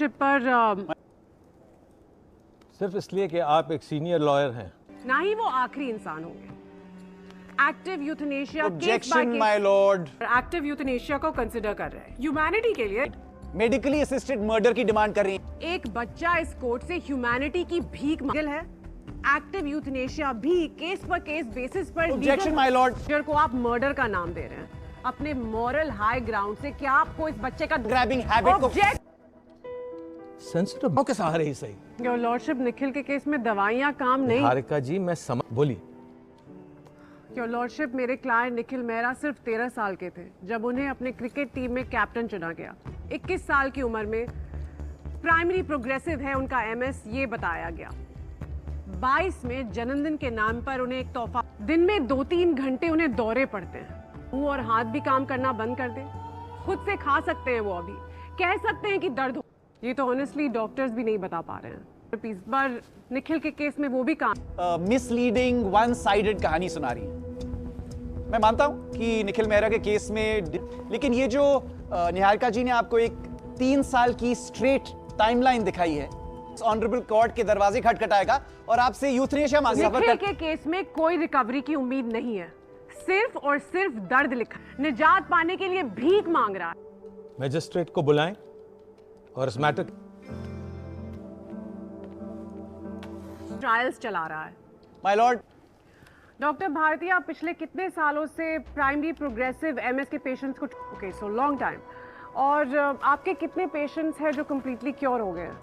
पर सिर्फ इसलिए कि आप एक सीनियर लॉयर हैं, ना ही वो आखिरी इंसान होंगे। Active euthanasia objection my Lord. Active euthanasia को कंसिडर कर रहे हैं ह्यूमैनिटी के लिए। मेडिकली असिस्टेड मर्डर की डिमांड कर रही हैं। एक बच्चा इस कोर्ट से ह्यूमैनिटी की भीख मांग है। एक्टिव यूथनेशिया भी केस पर केस बेसिस पर ऑब्जेक्शन माय लॉर्ड। को आप मर्डर का नाम दे रहे हैं अपने मॉरल हाई ग्राउंड से। क्या आपको इस बच्चे का ग्रैबिंग हैबिट को सेंसिटिव के सहारे ही सही। योर लॉर्डशिप, निखिल के केस में दवाइयां काम नहीं। निहारिका जी मैं समझ बोली। योर लॉर्डशिप, मेरे क्लाइंट निखिल मेहरा सिर्फ 13 साल के थे जब उन्हें अपने क्रिकेट टीम में कैप्टन चुना गया। 21 साल की उम्र में प्राइमरी प्रोग्रेसिव है उनका MS, ये बताया गया। 22 में जन्मदिन के नाम पर उन्हें एक तोहफा। दिन में 2-3 घंटे उन्हें दौरे पड़ते हैं। मुंह और हाथ भी काम करना बंद कर दे। खुद से खा सकते हैं वो, अभी कह सकते हैं कि दर्द हो। ये तो ऑनेस्टली डॉक्टर्स भी नहीं बता पा रहे हैं। इस बार निखिल के केस में वो भी काम मिसलीडिंग वन साइडेड कहानी सुना रही है। मैं मानता हूं कि निखिल मेहरा के केस में, लेकिन ये जो निहारिका जी ने आपको एक 3 साल की स्ट्रेट टाइमलाइन दिखाई है, ऑनरेबल कोर्ट के दरवाजे खटखटाएगा और आपसे यूथनेशिया मांग निखिल के केस में कोई रिकवरी की उम्मीद नहीं है। सिर्फ और सिर्फ दर्द लिखा, निजात पाने के लिए भीख मांग रहा है। मैजिस्ट्रेट को बुलाएं और इस मैटर ट्रायल्स चला रहा है। My Lord. डॉक्टर भारती, आप पिछले कितने सालों से प्राइमरी प्रोग्रेसिव MS के पेशेंट्स को ओके सो लॉन्ग टाइम, और आपके कितने पेशेंट्स हैं जो कंप्लीटली क्योर हो गए हैं,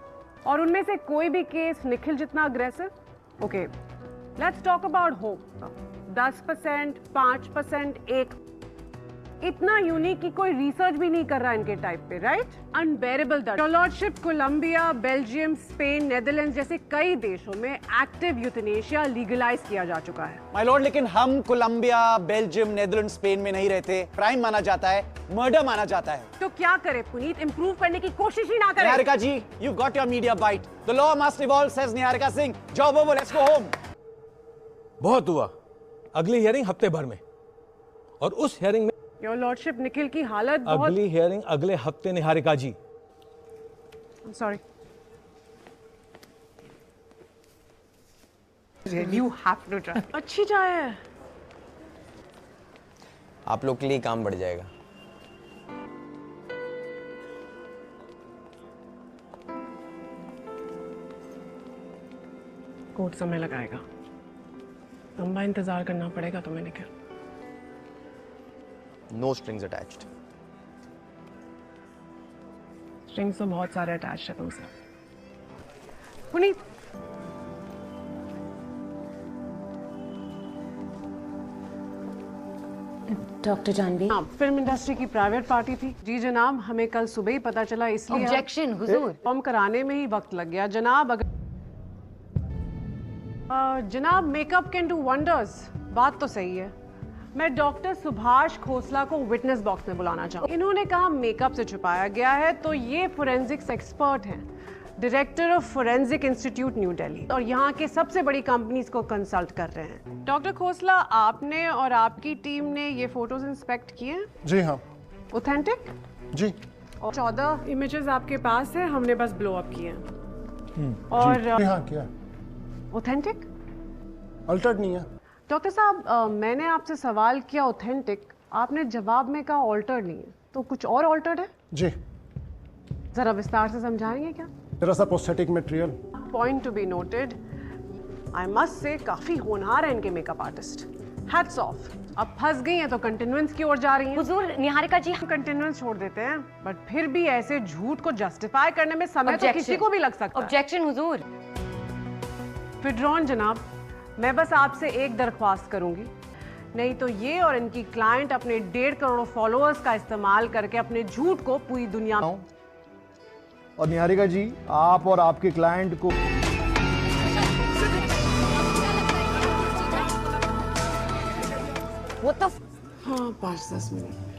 और उनमें से कोई भी केस निखिल जितना aggressive? Okay, let's talk about hope. 10%, 5%, 1 इतना यूनिक कि कोई रिसर्च भी नहीं कर रहा इनके टाइप पे, राइट? अनबेरेबल दर्द। Your lordship, Colombia, Belgium, Spain, Netherlands जैसे कई देशों में एक्टिव यूथनेशिया लीगलाइज किया जा चुका है। माय लॉर्ड, लेकिन हम कोलंबिया, बेल्जियम, नेदरलैंड, स्पेन में नहीं रहते। क्राइम माना जाता है, मर्डर माना जाता है। तो क्या करे पुनीत, इंप्रूव करने की कोशिश ही ना करे? Niharika ji, you got your media bite. The law must evolve, says Niharika Singh. Job over, let's go home. बहुत हुआ। अगली हियरिंग हफ्ते भर में, और उस हियरिंग में योर लॉर्डशिप, निखिल की हालत बहुत। अगली हियरिंग अगले हफ्ते Niharika ji. Sorry, you have to try. अच्छी चाय है। आप लोग के लिए काम बढ़ जाएगा। कोर्ट समय लगाएगा, लंबा इंतजार करना पड़ेगा तुम्हें Nikhil. No strings attached. Strings तो बहुत सारे अटैच है तुमसे। Puneet, doctor Jahnavi, film industry की प्राइवेट पार्टी थी। जी जनाब, हमें कल सुबह ही पता चला, इसलिए ऑब्जेक्शन हुजूर। फॉर्म कराने में ही वक्त लग गया जनाब। अगर जनाब, मेकअप कैन डू वंडर्स, बात तो सही है। मैं डॉक्टर सुभाष खोसला को विटनेस बॉक्स में बुलाना चाहूँ। इन्होंने कहा मेकअप से छुपाया गया है, तो ये फोरेंसिक्स एक्सपर्ट हैं, director of forensic institute new Delhi, और यहाँ के सबसे बड़ी कंपनीज को कंसल्ट कर रहे हैं। डॉक्टर खोसला, आपने और आपकी टीम ने ये फोटोज इंस्पेक्ट किए? जी हाँ। ऑथेंटिक? जी। और 14 इमेजेस आपके पास है, हमने बस ब्लो अप किए हैं। और जी हाँ, क्या ऑथेंटिक? अल्टर्ड नहीं है। डॉक्टर साहब, मैंने आपसे सवाल किया ऑथेंटिक, आपने जवाब में कहा ऑल्टर्ड नहीं है, तो कुछ और ऑल्टर्ड है? जी। जरा विस्तार से समझाएंगे क्या? जरा सा prosthetic material. Point to be noted. I must say काफी होनहार है इनके मेकअप आर्टिस्ट। Hats off. अब फंस गई हैं तो कंटिन्यूएंस की ओर जा रही हैं। हुजूर, निहारिका जी, हम कंटिन्यूएंस छोड़ देते हैं, बट फिर भी ऐसे झूठ को जस्टिफाई करने में समय तो किसी को भी लग सकता है। ऑब्जेक्शन हुजूर। विड्रॉन जनाब, मैं बस आपसे एक दरख्वास्त करूंगी, नहीं तो ये और इनकी क्लाइंट अपने 1.5 करोड़ फॉलोअर्स का इस्तेमाल करके अपने झूठ को पूरी दुनिया में। और निहारिका जी, आप और आपके क्लाइंट को वो तो हाँ, 5-10 मिनट।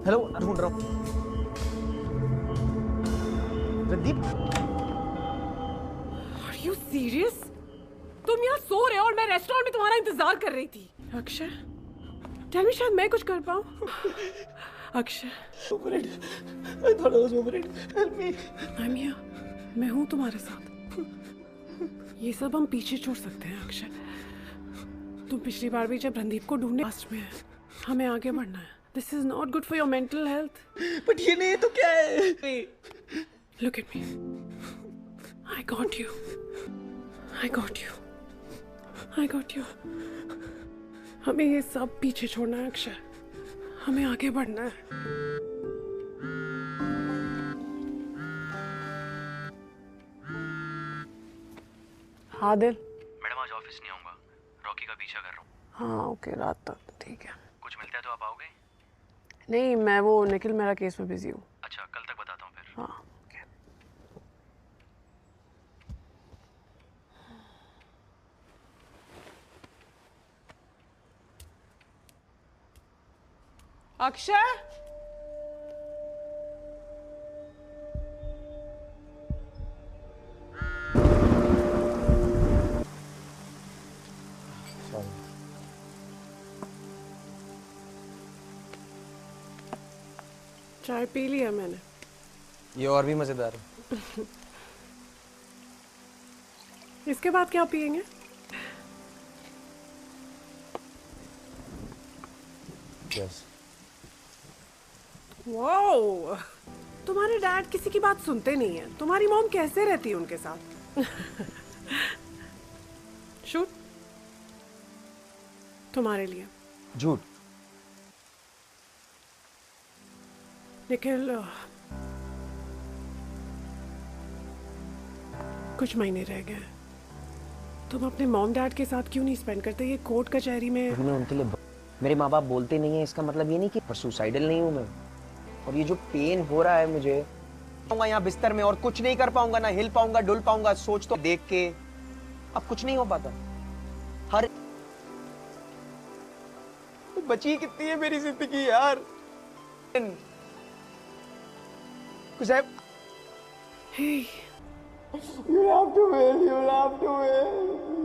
हेलो, ढूंढ रहा हूँ। Randeep, Are you serious? तुम यहाँ सो रहे हो और मैं रेस्टोरेंट में तुम्हारा इंतजार कर रही थी। अक्षय, टेल मी, शायद मैं कुछ कर पाऊँ। Akshay, I'm here. मैं हूँ तुम्हारे साथ। ये सब हम पीछे छोड़ सकते हैं अक्षय। तुम पिछली बार भी जब रणदीप को ढूंढने लास्ट में है, हमें आगे बढ़ना है। This is not good for your mental health. But ये नहीं तो क्या है? Look at me. I got you. I got you. I got you. हमें ये सब पीछे छोड़ना है अक्षय। हमें आगे बढ़ना है। हाँ दिल। मैडम आज ऑफिस नहीं आऊंगा, रॉकी का पीछा कर रहा हूँ। हाँ ओके, रात तक ठीक है। कुछ मिलता है तो आप आओगे? नहीं, मैं वो निखिल मेरा केस में बिजी हूँ। अच्छा, कल तक बताता हूँ फिर। हाँ okay. अक्षय, चाय पी लिया मैंने। ये और भी मजेदार है। इसके बाद क्या पियेंगे? यस। वाओ, तुम्हारे डैड किसी की बात सुनते नहीं है। तुम्हारी मॉम कैसे रहती है उनके साथ? शूट तुम्हारे लिए। झूठ। निखिल, कुछ महीने रह गए। तुम अपने मॉम डैड के साथ क्यों नहीं स्पेंड करते? ये कोर्ट कचहरी में मैं उनके लिए मेरे माँ बाप बोलते नहीं है, इसका मतलब ये नहीं कि सुसाइडल नहीं हूँ मैं। और ये जो पेन हो रहा है मुझे, यहाँ बिस्तर में और कुछ नहीं कर पाऊंगा, ना हिल पाऊंगा, डुल पाऊंगा। सोच तो देख के अब कुछ नहीं हो पाता। हर बची कितनी है मेरी जिंदगी यार। कुछ है? Hey, You have to win, you have to win.